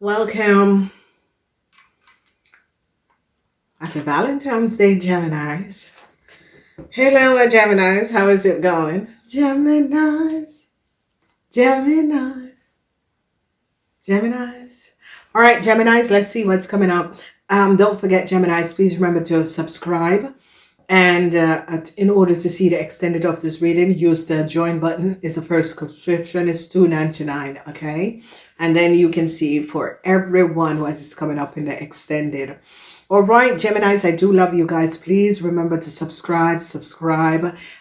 Welcome. Happy Valentine's Day, Geminis. Hello, my Geminis. How is it going? Geminis. Geminis. Geminis. All right, Geminis, let's see what's coming up. Don't forget, Geminis, please remember to subscribe. And in order to see the extended of this reading, use the join button. It's the first subscription. It's $2.99, okay? And then you can see for everyone what is coming up in the extended. All right, Geminis, I do love you guys. Please remember to subscribe,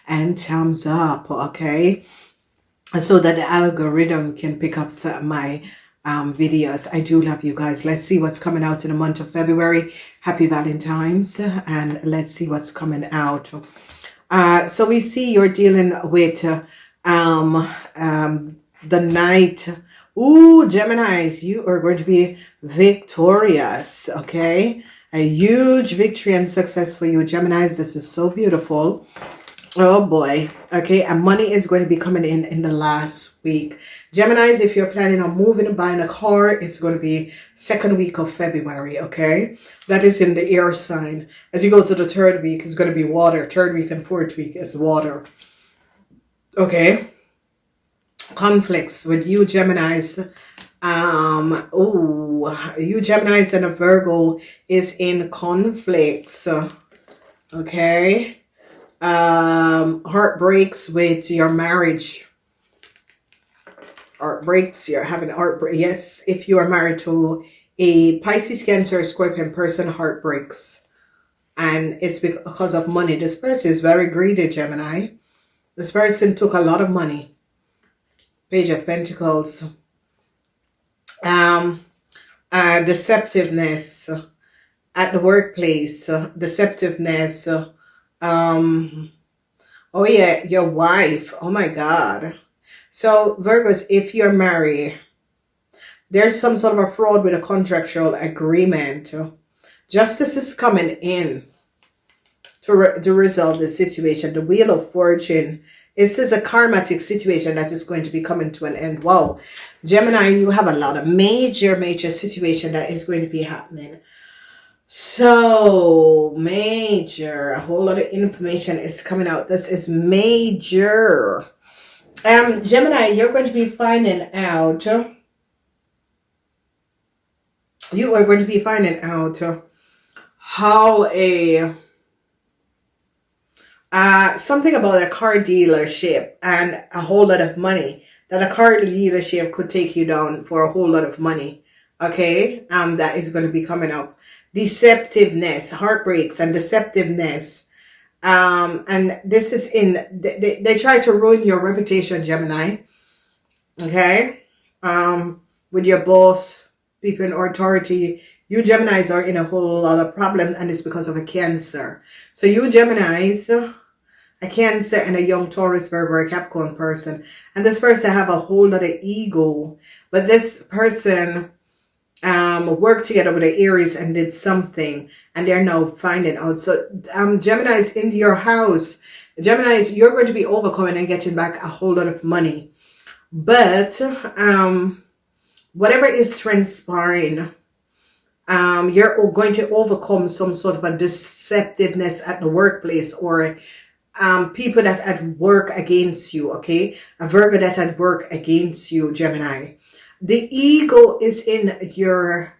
and thumbs up, okay? So that the algorithm can pick up my videos. I do love you guys. Let's see what's coming out in the month of February. Happy Valentine's, and let's see what's coming out. So we see you're dealing with the Knight. Ooh, Geminis, you are going to be victorious, okay? A huge victory and success for you, Geminis. This is so beautiful. Oh boy. Okay, and money is going to be coming in the last week. Geminis, if you're planning on moving and buying a car, it's going to be second week of February, okay? That is in the air sign. As you go to the third week, it's going to be water. Third week and fourth week is water. Okay? Conflicts with you, Geminis. You Geminis and a Virgo is in conflicts. Okay? Heartbreaks with your marriage. Heartbreaks, you're having heartbreak. Yes, if you are married to a Pisces, Cancer, Scorpion person, heartbreaks. And it's because of money. This person is very greedy, Gemini. This person took a lot of money. Page of Pentacles. Deceptiveness at the workplace. Deceptiveness. Oh yeah, your wife. Oh my God. So Virgos, if you're married, there's some sort of a fraud with a contractual agreement. Justice is coming in to resolve the situation. The Wheel of Fortune. This is a karmatic situation that is going to be coming to an end. Wow. Gemini, you have a lot of major situation that is going to be happening. So major, a whole lot of information is coming out. This is major. Gemini, you're going to be finding out. You are going to be finding out how something about a car dealership and a whole lot of money, that a car dealership could take you down for a whole lot of money. Okay, that is going to be coming up. Deceptiveness, heartbreaks and deceptiveness. And this is they try to ruin your reputation, Gemini. Okay, with your boss, people in authority. You Geminis are in a whole lot of problems, and it's because of a Cancer. So you Geminis, a Cancer and a young Taurus, Virgo, or Capricorn person, and this person have a whole lot of ego, but this person worked together with the Aries and did something, and they're now finding out. So Geminis in your house, Geminis, you're going to be overcoming and getting back a whole lot of money, but whatever is transpiring, you're going to overcome some sort of a deceptiveness at the workplace, or people that had work against you, okay? A Virgo that had work against you, Gemini. The ego is in your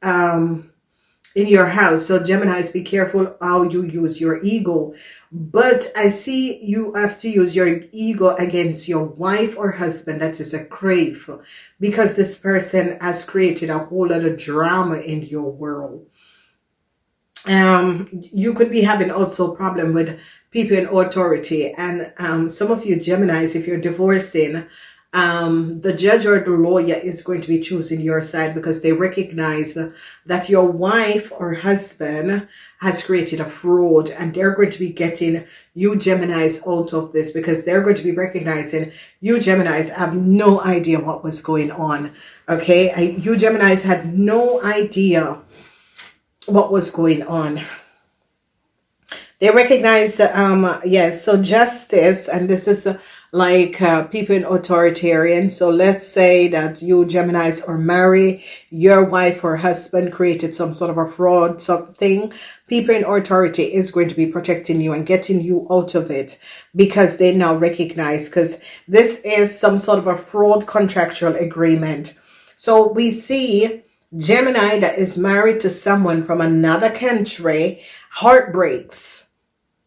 house. So Geminis, be careful how you use your ego. But I see you have to use your ego against your wife or husband. That is a crave, because this person has created a whole lot of drama in your world. You could be having also a problem with people in authority. And some of you Geminis, if you're divorcing, the judge or the lawyer is going to be choosing your side, because they recognize that your wife or husband has created a fraud, and they're going to be getting you Geminis out of this, because they're going to be recognizing you Geminis have no idea what was going on. Okay, you Geminis had no idea what was going on. They recognize, yes, so justice, and this is like people in authoritarian. So let's say that you Geminis are married, your wife or husband created some sort of a fraud, something. People in authority is going to be protecting you and getting you out of it because they now recognize, because this is some sort of a fraud contractual agreement. So we see Gemini that is married to someone from another country, heartbreaks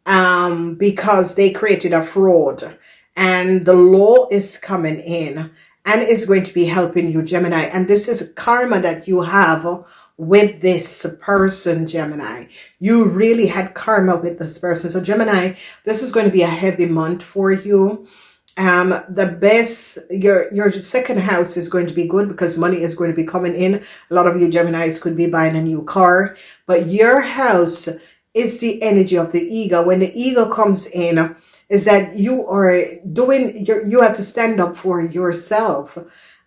because they created a fraud, and the law is coming in and is going to be helping you, Gemini. And this is karma that you have with this person, Gemini. You really had karma with this person. So Gemini, this is going to be a heavy month for you. The best, your second house is going to be good because money is going to be coming in. A lot of you Geminis could be buying a new car, but your house is the energy of the ego. When the ego comes in, is that you are doing, you have to stand up for yourself.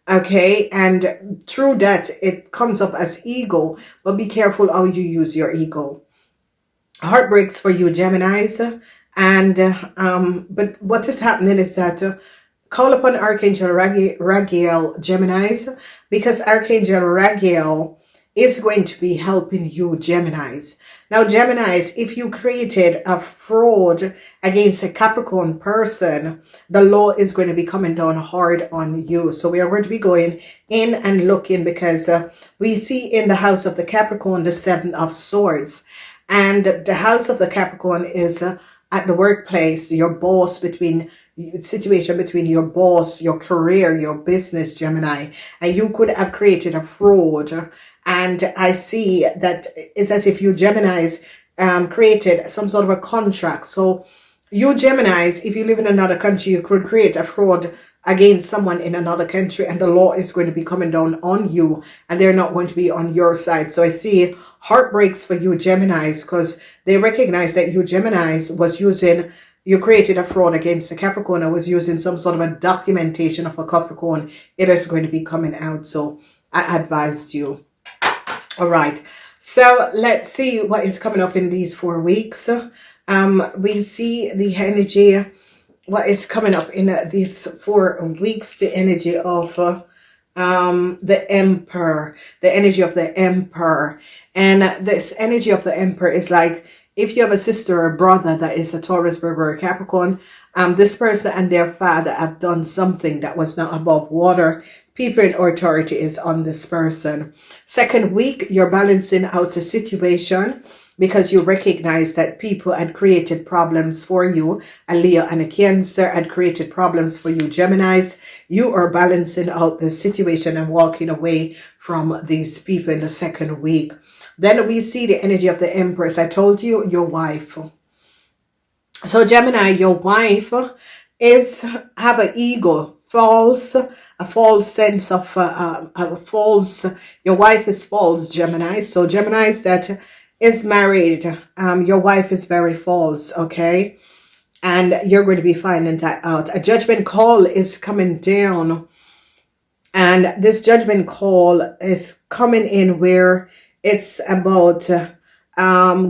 Okay, and through that it comes up as ego, but be careful how you use your ego. Heartbreaks for you Geminis. And but what is happening is that call upon Archangel Raguel, Geminis, because Archangel Raguel is going to be helping you, Geminis. Now, Geminis, if you created a fraud against a Capricorn person, the law is going to be coming down hard on you. So we are going to be going in and looking, because we see in the house of the Capricorn the Seven of Swords. And the house of the Capricorn is at the workplace, your boss, situation between your boss, your career, your business, Gemini. And you could have created a fraud. And I see that it's as if you Geminis created some sort of a contract. So you Geminis, if you live in another country, you could create a fraud against someone in another country, and the law is going to be coming down on you, and they're not going to be on your side. So I see heartbreaks for you Geminis, because they recognize that you Geminis was using, you created a fraud against the Capricorn and was using some sort of a documentation of a Capricorn. It is going to be coming out. So I advised you. All right. So let's see what is coming up in these 4 weeks. We see the energy, what is coming up in these 4 weeks, the energy of the Emperor, the energy of the Emperor. And this energy of the Emperor is like, if you have a sister or brother that is a Taurus, Virgo, or Capricorn, this person and their father have done something that was not above water. People in authority is on this person. Second week, you're balancing out a situation because you recognize that people had created problems for you. A Leo and a Cancer had created problems for you, Geminis. You are balancing out the situation and walking away from these people in the second week. Then we see the energy of the Empress. I told you, your wife. So Gemini, your wife is have an ego, a false sense of a false. Your wife is false, Gemini. So Geminis that is married, your wife is very false, okay? And you're going to be finding that out. A judgment call is coming down, and this judgment call is coming in where it's about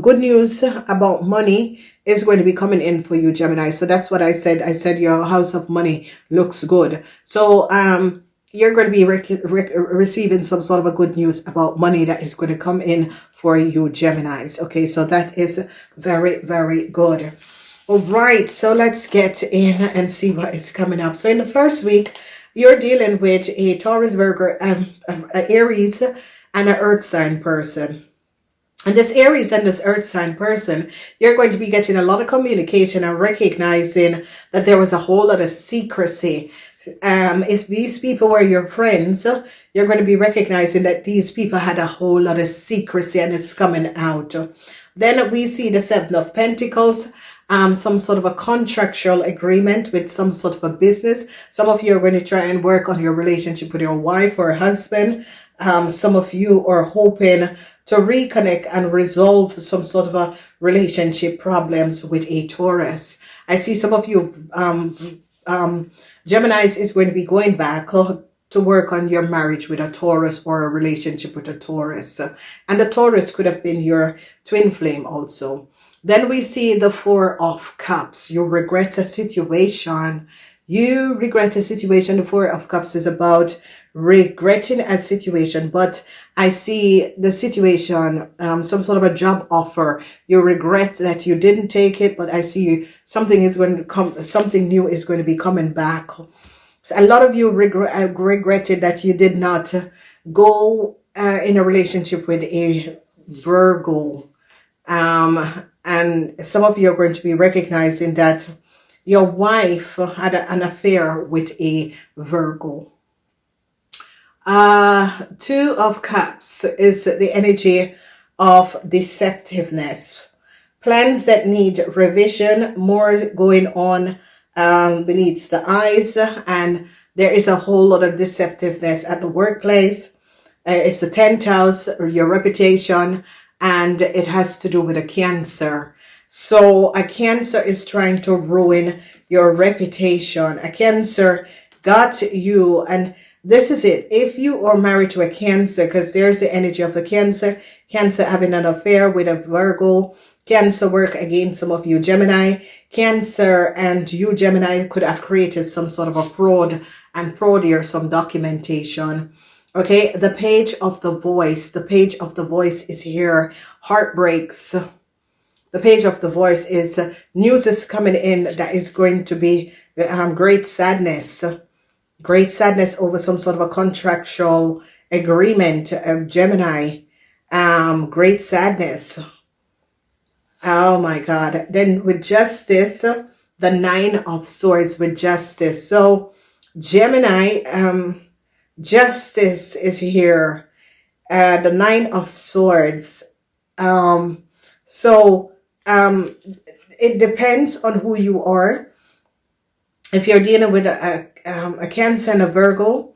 good news about money is going to be coming in for you, Gemini. So that's what I said. I said your house of money looks good. So you're going to be receiving some sort of a good news about money that is going to come in for you, Geminis. Okay, so that is very, very good. All right, so let's get in and see what is coming up. So in the first week, you're dealing with a Taurus, Virgo, Aries, and an Earth sign person. And this Aries and this Earth sign person, you're going to be getting a lot of communication and recognizing that there was a whole lot of secrecy. If these people were your friends, you're going to be recognizing that these people had a whole lot of secrecy and it's coming out. Then we see the Seven of Pentacles, some sort of a contractual agreement with some sort of a business. Some of you are going to try and work on your relationship with your wife or husband. Some of you are hoping to reconnect and resolve some sort of a relationship problems with a Taurus. I see some of you, Geminis is going to be going back to work on your marriage with a Taurus or a relationship with a Taurus. And the Taurus could have been your twin flame also. Then we see the Four of Cups. You regret a situation. You regret a situation. The Four of Cups is about regretting a situation, but I see the situation, some sort of a job offer. You regret that you didn't take it, but I see something is going to come, something new is going to be coming back. So a lot of you regretted that you did not go in a relationship with a Virgo. And some of you are going to be recognizing that your wife had an affair with a Virgo. Two of Cups is the energy of deceptiveness. Plans that need revision, more going on beneath the eyes, and there is a whole lot of deceptiveness at the workplace. It's the 10th house, your reputation, and it has to do with a Cancer. So a Cancer is trying to ruin your reputation. A Cancer got you, and this is it. If you are married to a Cancer, because there's the energy of the Cancer having an affair with a Virgo, Cancer work against some of you Gemini. Cancer and you Gemini could have created some sort of a fraud and fraudier some documentation. Okay, the Page of the Voice. The Page of the Voice is here. Heartbreaks. The Page of the Voice is news is coming in that is going to be great sadness. Great sadness over some sort of a contractual agreement of Gemini. Great sadness. Oh my God. Then with Justice, the Nine of Swords with Justice. So Gemini, Justice is here. The Nine of Swords. It depends on who you are. If you're dealing with a Cancer and a Virgo,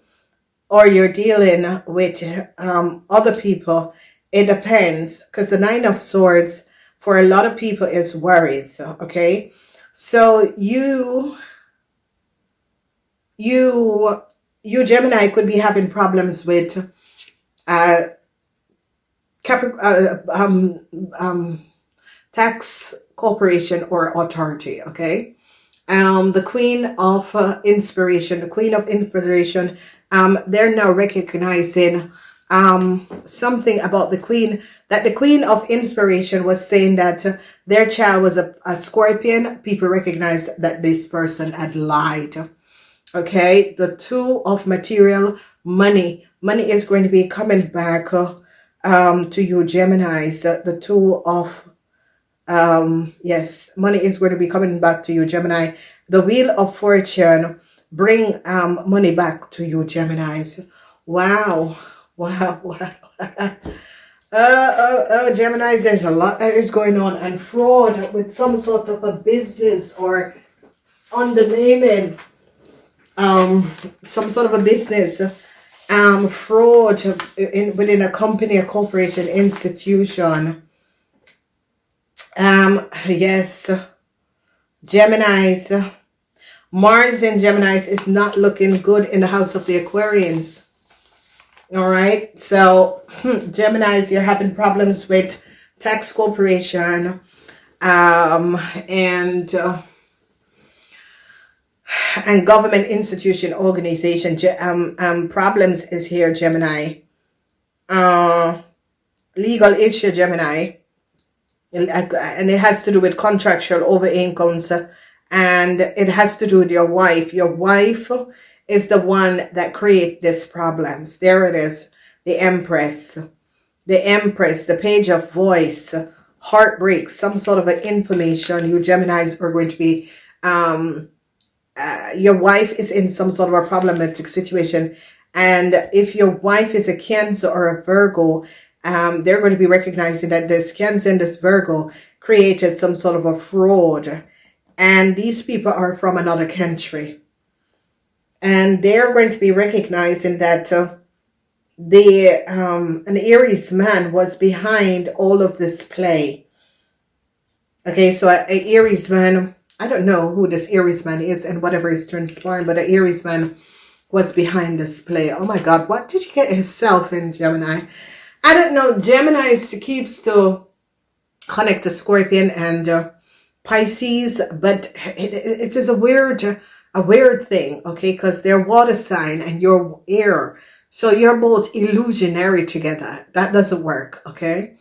or you're dealing with other people, it depends. Because the Nine of Swords, for a lot of people, is worries. Okay, so you Gemini could be having problems with tax, corporation, or authority. Okay, the Queen of Inspiration, they're now recognizing something about the Queen, that the Queen of Inspiration was saying that their child was a Scorpion. People recognized that this person had lied. Okay, the Two of Material, money is going to be coming back to you Geminis. The Two of yes, money is going to be coming back to you Gemini. The Wheel of Fortune, bring money back to you Geminis. Wow. Geminis, there's a lot that is going on, and fraud with some sort of a business or undernaming some sort of a business, fraud within a company, a corporation, institution. Yes, Geminis, Mars in Geminis is not looking good in the house of the Aquarians. All right, so Geminis, you're having problems with tax, corporation, and government, institution, organization. Problems is here, Gemini. Legal issue, Gemini, and it has to do with contractual over incomes, and it has to do with your wife. Your wife is the one that create these problems. There it is. The Empress. The Empress. The Page of Voice. Heartbreak. Some sort of an information. You Geminis are going to be... your wife is in some sort of a problematic situation. And if your wife is a Cancer or a Virgo, they're going to be recognizing that this Cancer and this Virgo created some sort of a fraud. And these people are from another country. And they're going to be recognizing that an Aries man was behind all of this play. Okay, so an Aries man, I don't know who this Aries man is and whatever is transpiring, but an Aries man was behind this play. Oh my God, what did he get himself in, Gemini? I don't know. Gemini keeps to connect to Scorpion and Pisces, but it is a weird a weird thing, okay? Because they're water sign and you're air. So you're both illusionary together. That doesn't work, okay?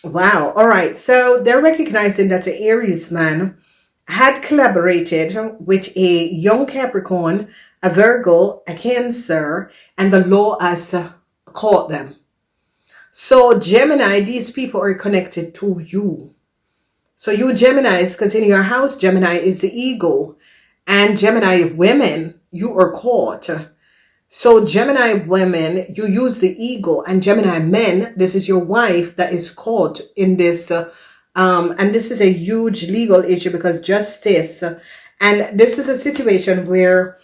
Wow. All right. So they're recognizing that the Aries man had collaborated with a young Capricorn, a Virgo, a Cancer, and the law has caught them. So Gemini, these people are connected to you. So you Geminis, because in your house, Gemini is the ego. And Gemini women, you are caught. So Gemini women, you use the ego. And Gemini men, this is your wife that is caught in this. And this is a huge legal issue because justice. And this is a situation where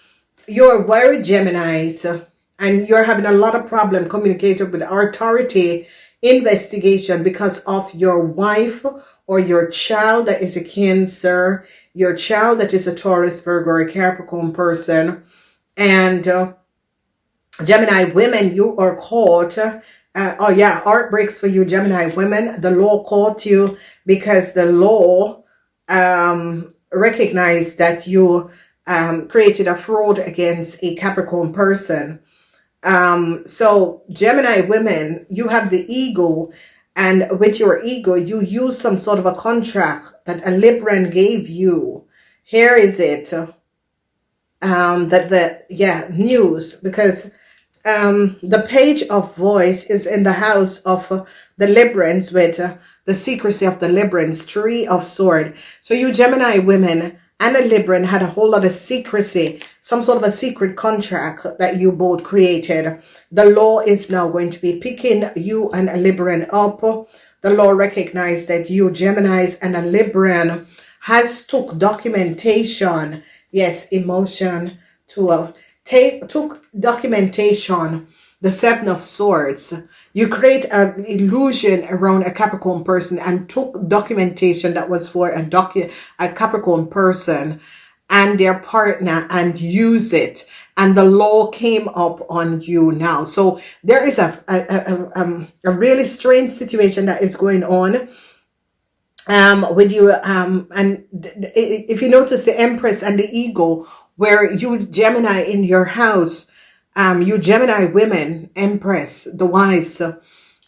you're worried Geminis. And you're having a lot of problem communicating with authority investigation because of your wife or your child that is a Cancer, your child that is a Taurus, Virgo, or a Capricorn person. And Gemini women, you are caught. Oh yeah, art breaks for you, Gemini women. The law caught you because the law recognized that you created a fraud against a Capricorn person. So Gemini women, you have the ego, and with your ego, you use some sort of a contract that a Libran gave you. Here is it. News, because the page of voice is in the house of the Librans with the secrecy of the Librans, 3 of sword. So you Gemini women and a Libran had a whole lot of secrecy, some sort of a secret contract that you both created. The law is now going to be picking you and a Libran up. The law recognized that you Geminis and a Libran has took documentation, yes, emotion, to took documentation, the 7 of swords. You create an illusion around a Capricorn person and took documentation that was for a Capricorn person and their partner and use it. And the law came up on you now. So there is a really strange situation that is going on with you. And if you notice the Empress and the ego, where you Gemini in your house, you Gemini women, Empress, the wives,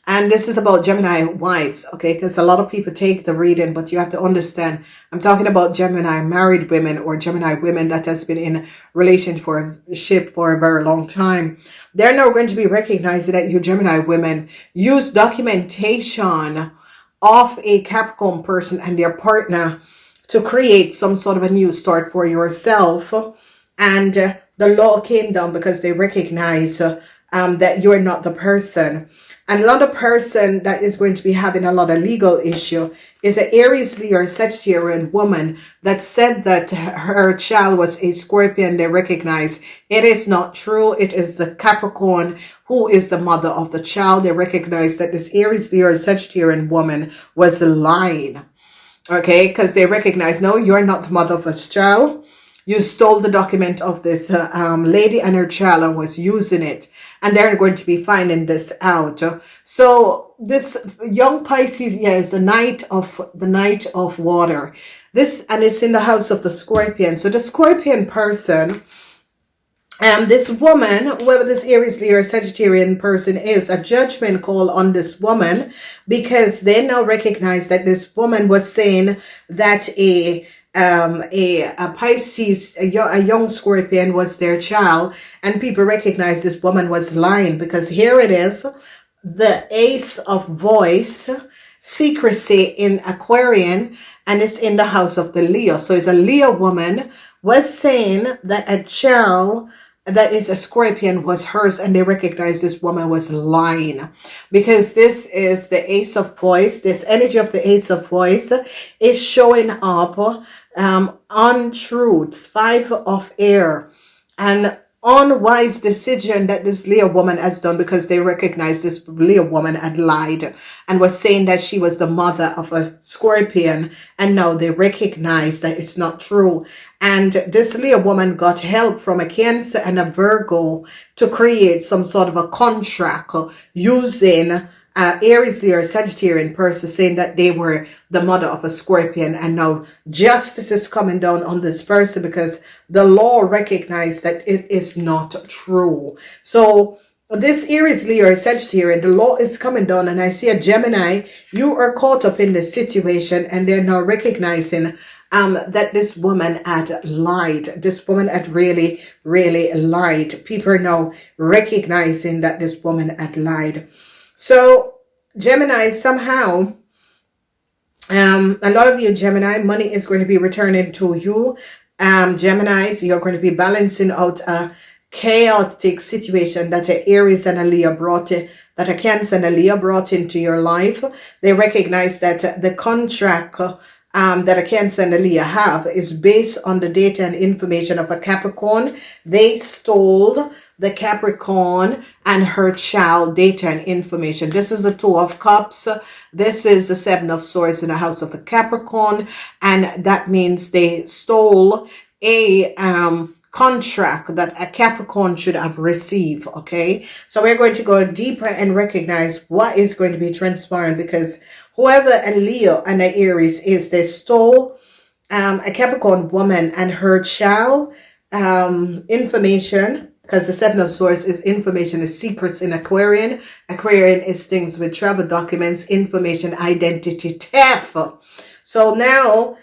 and this is about Gemini wives, okay, because a lot of people take the reading, but you have to understand, I'm talking about Gemini married women or Gemini women that has been in relationship for a very long time. They're now going to be recognizing that you Gemini women use documentation of a Capricorn person and their partner to create some sort of a new start for yourself. And the law came down because they recognize that you're not the person. And another person that is going to be having a lot of legal issue is an Aries, Leo, or Sagittarian woman that said that her child was a Scorpion. They recognize it is not true. It is the Capricorn who is the mother of the child. They recognize that this Aries, Leo, or Sagittarian woman was lying. Okay, because they recognize, no, you're not the mother of this child. You stole the document of this lady and her child and was using it. And they're going to be finding this out. So this young Pisces, yeah, is the Knight of Water. This, and it's in the house of the Scorpion. So the Scorpion person, this woman, whoever this Aries, Leo, or Sagittarian person is, a judgment call on this woman, because they now recognize that this woman was saying that a Pisces, a young Scorpion was their child, and people recognize this woman was lying, because here it is, the Ace of Voice, secrecy in Aquarian, and it's in the house of the Leo. So it's a Leo woman was saying that a child that is a Scorpion was hers, and they recognize this woman was lying, because this is the Ace of Voice. This energy of the Ace of Voice is showing up untruths, 5 of Air, and unwise decision that this Leo woman has done, because they recognize this Leo woman had lied and was saying that she was the mother of a Scorpion, and now they recognize that it's not true. And this Leo woman got help from a Cancer and a Virgo to create some sort of a contract using Aries, Leo, or Sagittarian person saying that they were the mother of a Scorpion, and now justice is coming down on this person because the law recognized that it is not true. So this Aries, Leo, or Sagittarian, the law is coming down, and I see a Gemini. You are caught up in the situation, and they're now recognizing that this woman had lied. This woman had really, really lied. People are now recognizing that this woman had lied. So Gemini, somehow, a lot of you Gemini, money is going to be returning to you. Geminis, you're going to be balancing out a chaotic situation that a Aries and a Leo brought in, that a Cancer and a Leo brought into your life. They recognize that the contract that a Cancer and a Leo have is based on the data and information of a Capricorn. They stole the Capricorn and her child data and information. This is the Two of Cups. This is the Seven of Swords in the house of a Capricorn. And that means they stole a contract that a Capricorn should have received. Okay, so we're going to go deeper and recognize what is going to be transpiring, because whoever a Leo and a Aries is, they stole a Capricorn woman and her child information, because the Seven of Swords is information, is secrets in Aquarian. Aquarian is things with travel documents, information, identity theft. So now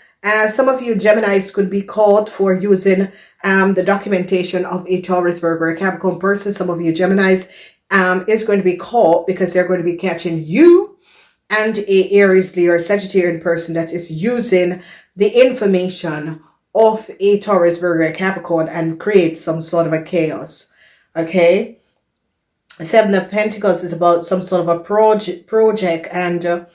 some of you Geminis could be caught for using the documentation of a Taurus, Virgo, or Capricorn person. Some of you Geminis is going to be caught because they're going to be catching you and a Aries, Leo, or Sagittarian person that is using the information of a Taurus, Virgo, or Capricorn and create some sort of a chaos. Okay, Seven of Pentacles is about some sort of a project and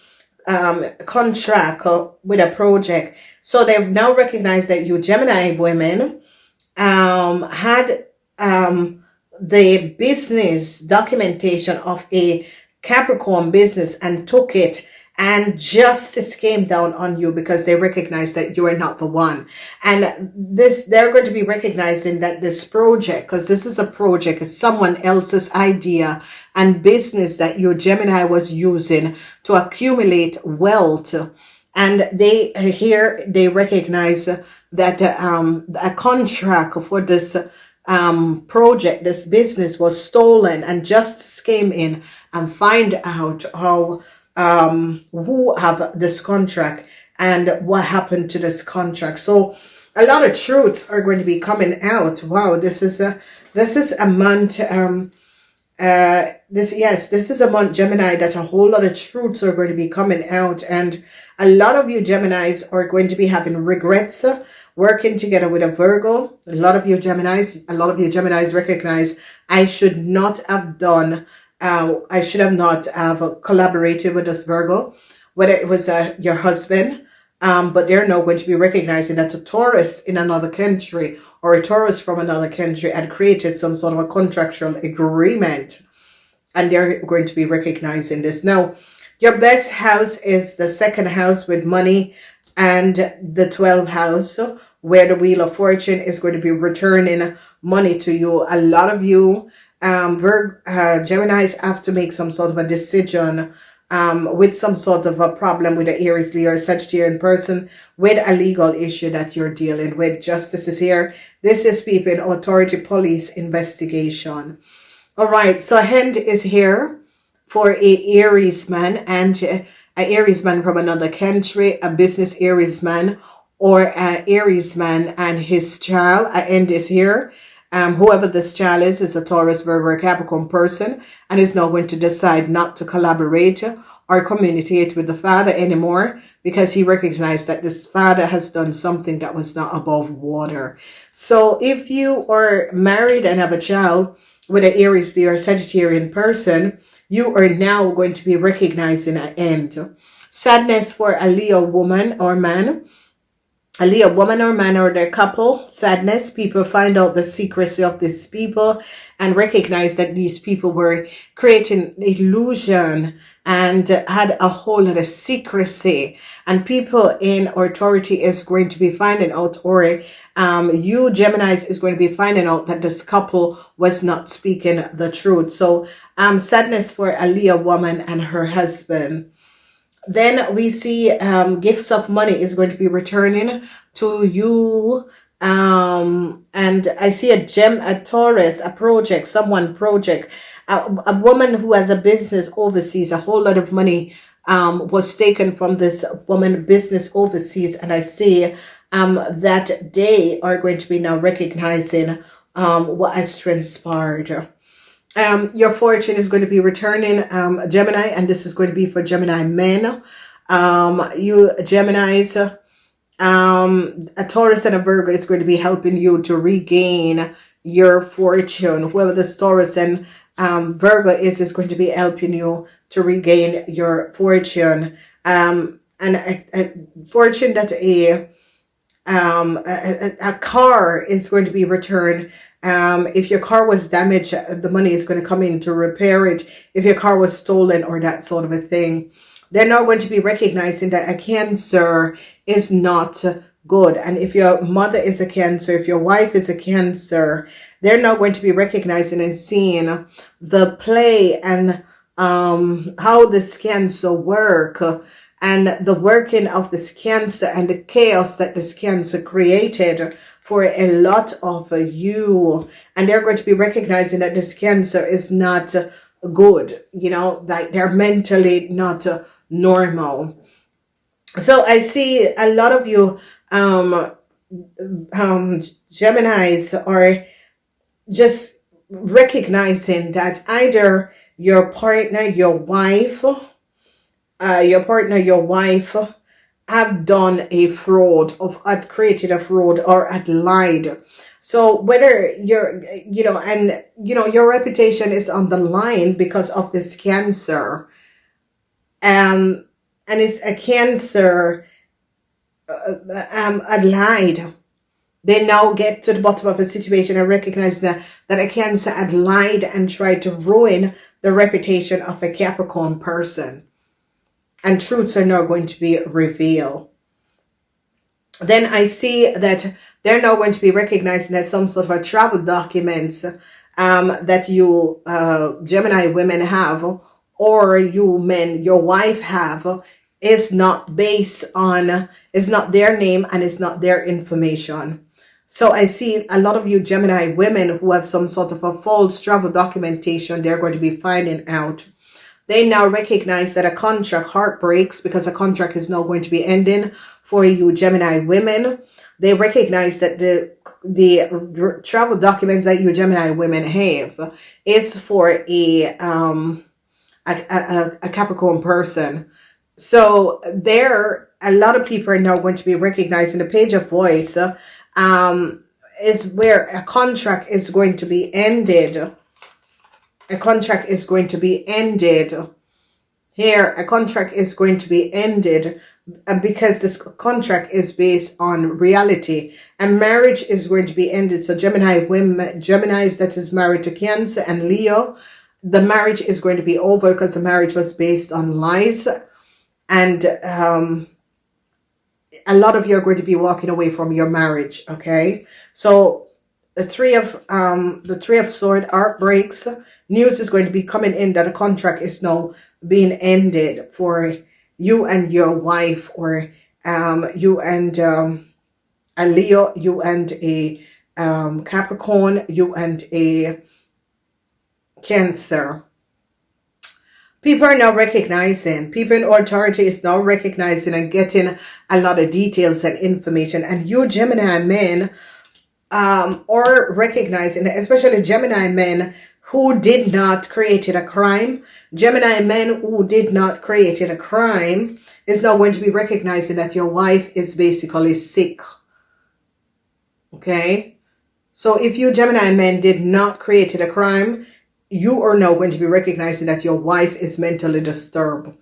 contract with a project. So they've now recognized that you Gemini women had the business documentation of a Capricorn business and took it, and justice came down on you because they recognize that you are not the one. And this, they're going to be recognizing that this project, because this is a project, is someone else's idea and business that your Gemini was using to accumulate wealth. And they here, they recognize that a contract for this project, this business was stolen, and justice came in and find out how who have this contract and what happened to this contract. So a lot of truths are going to be coming out. Wow, this is a month this is a month, Gemini, that a whole lot of truths are going to be coming out, and a lot of you Geminis are going to be having regrets working together with a Virgo. A lot of you Geminis recognize, I should not have done I should have not have collaborated with this Virgo, whether it was your husband, but they're now going to be recognizing that a Taurus in another country or a Taurus from another country had created some sort of a contractual agreement, and they're going to be recognizing this. Now, your best house is the second house with money and the 12th house, where the Wheel of Fortune is going to be returning money to you. A lot of you Geminis have to make some sort of a decision with some sort of a problem with the Aries, Leo, or Sagittarian person, with a legal issue that you're dealing with. Justice is here. This is people in authority, police, investigation. All right, so hand is here for a Aries man, and a Aries man from another country, a business Aries man, or a Aries man and his child. A end is here. Whoever this child is a Taurus, Virgo, or Capricorn person, and is now going to decide not to collaborate or communicate with the father anymore, because he recognized that this father has done something that was not above water. So if you are married and have a child with an Aries, Leo, or Sagittarian person, you are now going to be recognizing an end. Sadness for a Leo woman or man. a Leo woman or man or their couple. Sadness. People find out the secrecy of these people and recognize that these people were creating illusion and had a whole lot of secrecy. And people in authority is going to be finding out, or you Geminis is going to be finding out that this couple was not speaking the truth. So sadness for a Leo woman and her husband. Then we see gifts of money is going to be returning to you. And I see a Taurus, a project, a woman who has a business overseas. A whole lot of money was taken from this woman business overseas. And I see that they are going to be now recognizing what has transpired. Your fortune is going to be returning, Gemini, and this is going to be for Gemini men. You Geminis, a Taurus and a Virgo is going to be helping you to regain your fortune. Whoever this Taurus and Virgo is going to be helping you to regain your fortune. And a fortune that a car is going to be returned. If your car was damaged, the money is going to come in to repair it. If your car was stolen or that sort of a thing, they're now going to be recognizing that a Cancer is not good. And if your mother is a Cancer, if your wife is a Cancer, they're now going to be recognizing and seeing the play and how this Cancer work, and the working of this Cancer and the chaos that this Cancer created for a lot of you. And they're going to be recognizing that this Cancer is not good, you know, like they're mentally not normal. So I see a lot of you Geminis are just recognizing that either your partner, your wife have done a fraud, had created a fraud, or had lied. So whether you're, your reputation is on the line because of this Cancer, and it's a Cancer had lied. They now get to the bottom of a situation and recognize that a Cancer had lied and tried to ruin the reputation of a Capricorn person. And truths are now going to be revealed. Then I see that they're now going to be recognizing that some sort of a travel documents that you Gemini women have, or you men, your wife have, is not their name and is not their information. So I see a lot of you Gemini women who have some sort of a false travel documentation, they're going to be finding out. They now recognize that a contract heartbreaks because a contract is now going to be ending for you Gemini women. They recognize that the travel documents that you Gemini women have is for a Capricorn person. So a lot of people are now going to be recognizing the Page of Voice is where a contract is going to be ended. A contract is going to be ended. Here, a contract is going to be ended because this contract is based on reality. And marriage is going to be ended. So Geminis that is married to Cancer and Leo, the marriage is going to be over because the marriage was based on lies. And a lot of you are going to be walking away from your marriage, okay? So the three of Swords heartbreaks. News is going to be coming in that a contract is now being ended for you and your wife, or you and a Leo, you and a Capricorn, you and a Cancer. People are now recognizing, people in authority is now recognizing and getting a lot of details and information. And you Gemini men or recognizing, especially Gemini men who did not create a crime. Gemini men who did not create a crime is now going to be recognizing that your wife is basically sick. Okay? So if you Gemini men did not create a crime, you are now going to be recognizing that your wife is mentally disturbed.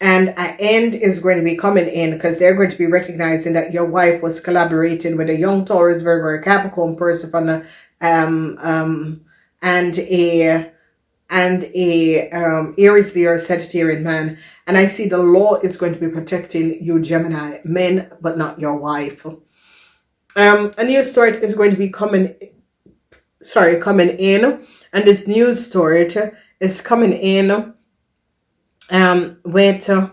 And an end is going to be coming in because they're going to be recognizing that your wife was collaborating with a young Taurus, Virgo, or Capricorn person from the and a Aries, Leo, Sagittarian man. And I see the law is going to be protecting you, Gemini men, but not your wife. A new start is going to be coming in, and this new start is coming in with a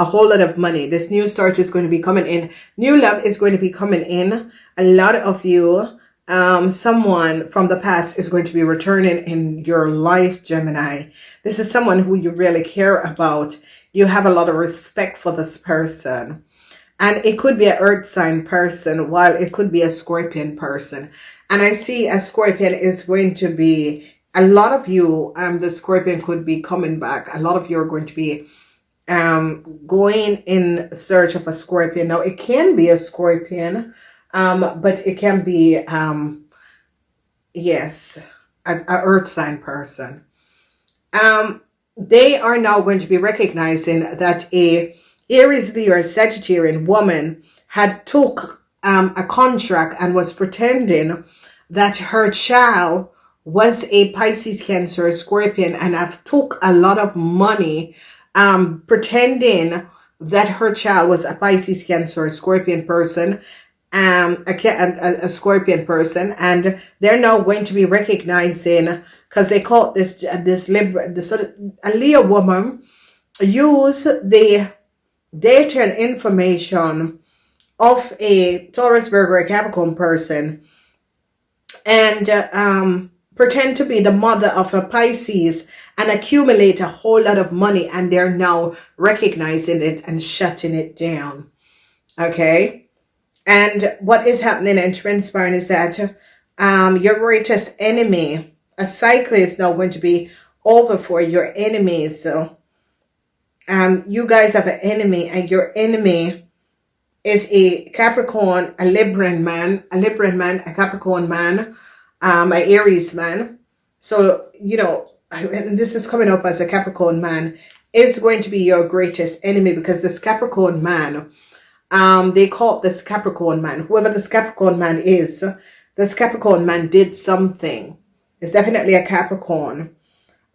whole lot of money. This new start is going to be coming in. New love is going to be coming in. A lot of you, someone from the past is going to be returning in your life, Gemini. This is someone who you really care about. You have a lot of respect for this person. And it could be an earth sign person, while it could be a Scorpion person. And I see a Scorpion is going to be, a lot of you, the Scorpion could be coming back. A lot of you are going to be going in search of a Scorpion. Now, it can be a Scorpion, but it can be, yes, a earth sign person. They are now going to be recognizing that a Aries, Leo, or Sagittarian woman had took a contract and was pretending that her child was a Pisces, Cancer, or Scorpion, and have took a lot of money pretending that her child was a Pisces, Cancer, or Scorpion person, a Scorpion person, and they're now going to be recognizing, because they call this a Leo woman use the data and information of a Taurus, Virgo, or Capricorn person and pretend to be the mother of a Pisces and accumulate a whole lot of money, and they're now recognizing it and shutting it down. Okay? And what is happening and transpiring is that your greatest enemy, a cycle, is now going to be over for your enemies. So you guys have an enemy, and your enemy is a Capricorn, a Libran man, a Capricorn man, an Aries man. So, you know, and this is coming up as a Capricorn man, is going to be your greatest enemy, because this Capricorn man, they call this Capricorn man, whoever this Capricorn man is, this Capricorn man did something. It's definitely a Capricorn.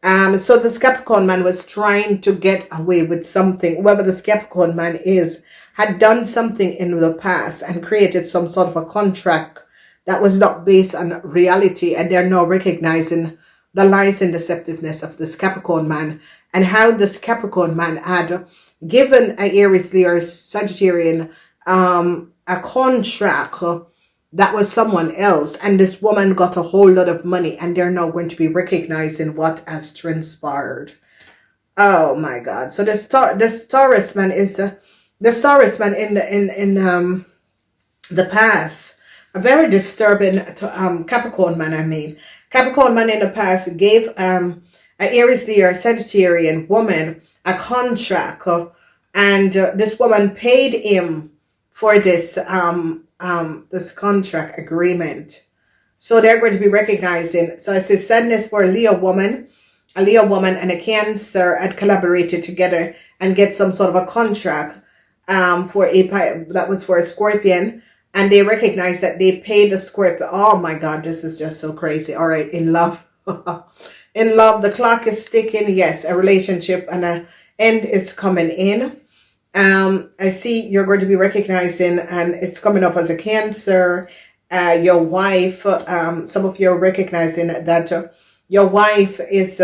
So this Capricorn man was trying to get away with something. Whoever this Capricorn man is had done something in the past and created some sort of a contract that was not based on reality, and they're now recognizing the lies and deceptiveness of this Capricorn man, and how this Capricorn man had given an Aries, Leo, or Sagittarian a contract that was someone else, and this woman got a whole lot of money, and they're now going to be recognizing what has transpired. Oh my God! So this Taurus man is the Taurus man in the past, a very disturbing Capricorn man. I mean, Capricorn man in the past gave an Aries, Leo, or Sagittarian woman a contract, and this woman paid him for this this contract agreement. So they're going to be recognizing. So I say sadness for a Leo woman and a Cancer had collaborated together and get some sort of a contract that was for a Scorpion, and they recognize that they paid the Scorpion. Oh my God, this is just so crazy. All right, in love. In love, the clock is ticking. Yes, a relationship and an end is coming in. I see you're going to be recognizing, and it's coming up as a Cancer, your wife. Some of you are recognizing that your wife is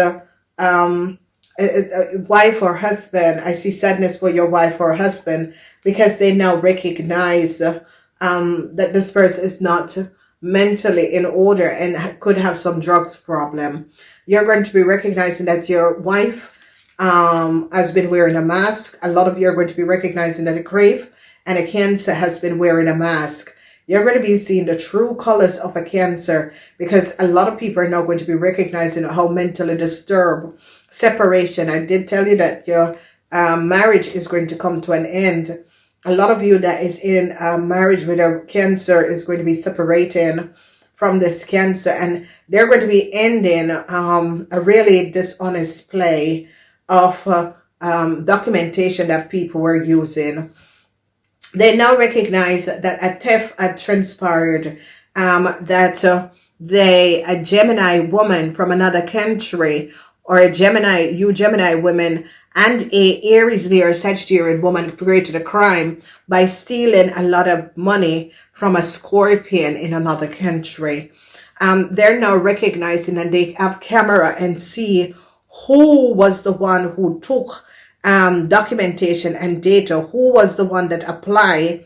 wife or husband. I see sadness for your wife or husband, because they now recognize that this person is not mentally in order and could have some drugs problem. You're going to be recognizing that your wife has been wearing a mask. A lot of you are going to be recognizing that a Crave and a Cancer has been wearing a mask. You're going to be seeing the true colors of a Cancer, because a lot of people are now going to be recognizing how mentally disturbed separation. I did tell you that your marriage is going to come to an end. A lot of you that is in a marriage with a Cancer is going to be separating from this Cancer, and they're going to be ending a really dishonest play of documentation that people were using. They now recognize that a theft had transpired, that a Gemini woman from another country, or a Gemini women, and a Aries or Sagittarian woman created a crime by stealing a lot of money from a Scorpion in another country. They're now recognizing, and they have camera and see who was the one who took documentation and data, who was the one that applied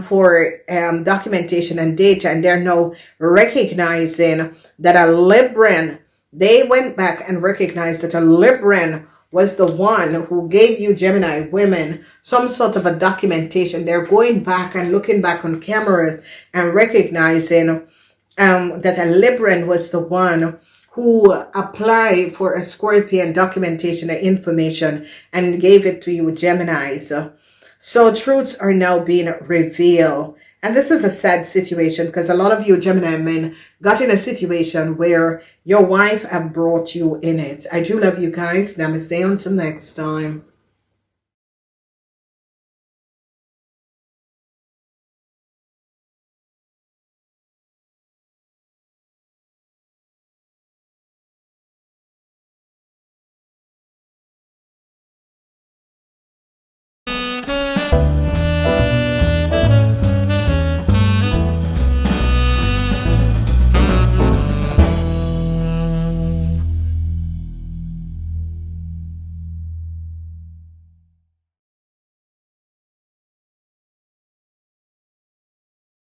for documentation and data, and they're now recognizing that a Libran, they went back and recognized that a Libran was the one who gave you Gemini women some sort of a documentation. They're going back and looking back on cameras and recognizing that a Libran was the one who applied for a Scorpion documentation and information and gave it to you Geminis. So truths are now being revealed. And this is a sad situation because a lot of you Gemini men got in a situation where your wife have brought you in it. I do love you guys. Namaste until next time.